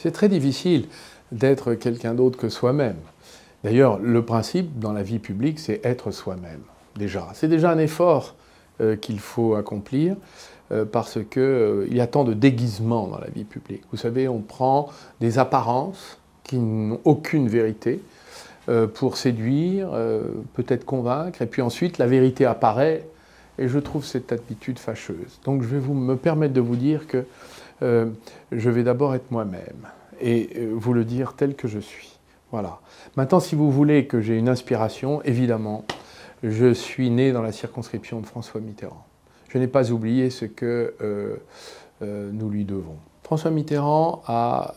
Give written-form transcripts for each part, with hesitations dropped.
C'est très difficile d'être quelqu'un d'autre que soi-même. D'ailleurs, le principe dans la vie publique, c'est être soi-même, déjà. C'est déjà un effort qu'il faut accomplir, parce qu'il y a tant de déguisements dans la vie publique. Vous savez, on prend des apparences qui n'ont aucune vérité pour séduire, peut-être convaincre, et puis ensuite la vérité apparaît, et je trouve cette attitude fâcheuse. Donc je vais me permettre de vous dire que je vais d'abord être moi-même, et vous le dire tel que je suis. Voilà. Maintenant, si vous voulez que j'ai une inspiration, évidemment, je suis né dans la circonscription de François Mitterrand. Je n'ai pas oublié ce que nous lui devons. François Mitterrand a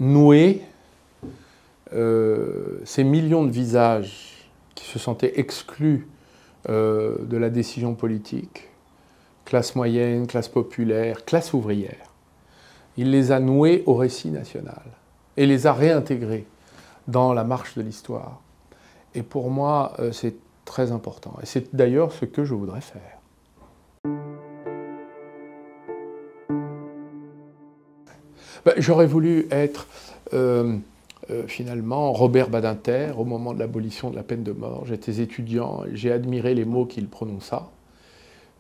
noué ces millions de visages qui se sentaient exclus de la décision politique, classe moyenne, classe populaire, classe ouvrière. Il les a noués au récit national et les a réintégrés dans la marche de l'histoire. Et pour moi, c'est très important. Et c'est d'ailleurs ce que je voudrais faire. J'aurais voulu être finalement Robert Badinter au moment de l'abolition de la peine de mort. J'étais étudiant, j'ai admiré les mots qu'il prononça.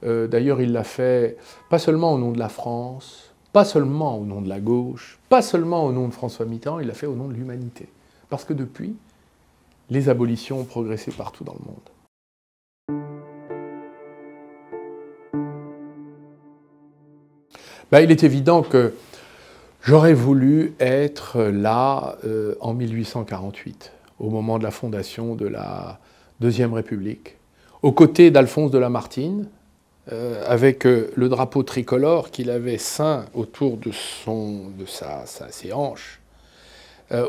D'ailleurs, il l'a fait pas seulement au nom de la France, pas seulement au nom de la gauche, pas seulement au nom de François Mitterrand, il l'a fait au nom de l'humanité. Parce que depuis, les abolitions ont progressé partout dans le monde. Il est évident que j'aurais voulu être là en 1848, au moment de la fondation de la Deuxième République, aux côtés d'Alphonse de Lamartine, avec le drapeau tricolore qu'il avait ceint autour de ses hanches,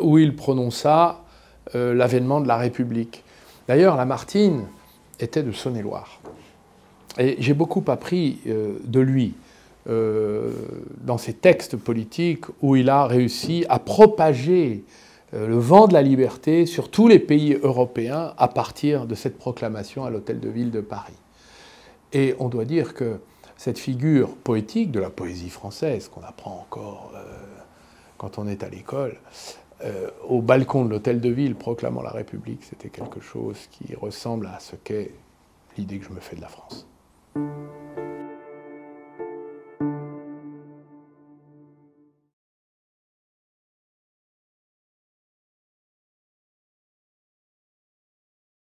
où il prononça l'avènement de la République. D'ailleurs, Lamartine était de Saône-et-Loire. Et j'ai beaucoup appris de lui dans ses textes politiques où il a réussi à propager le vent de la liberté sur tous les pays européens à partir de cette proclamation à l'Hôtel de Ville de Paris. Et on doit dire que cette figure poétique de la poésie française, qu'on apprend encore quand on est à l'école, au balcon de l'Hôtel de Ville proclamant la République, c'était quelque chose qui ressemble à ce qu'est l'idée que je me fais de la France.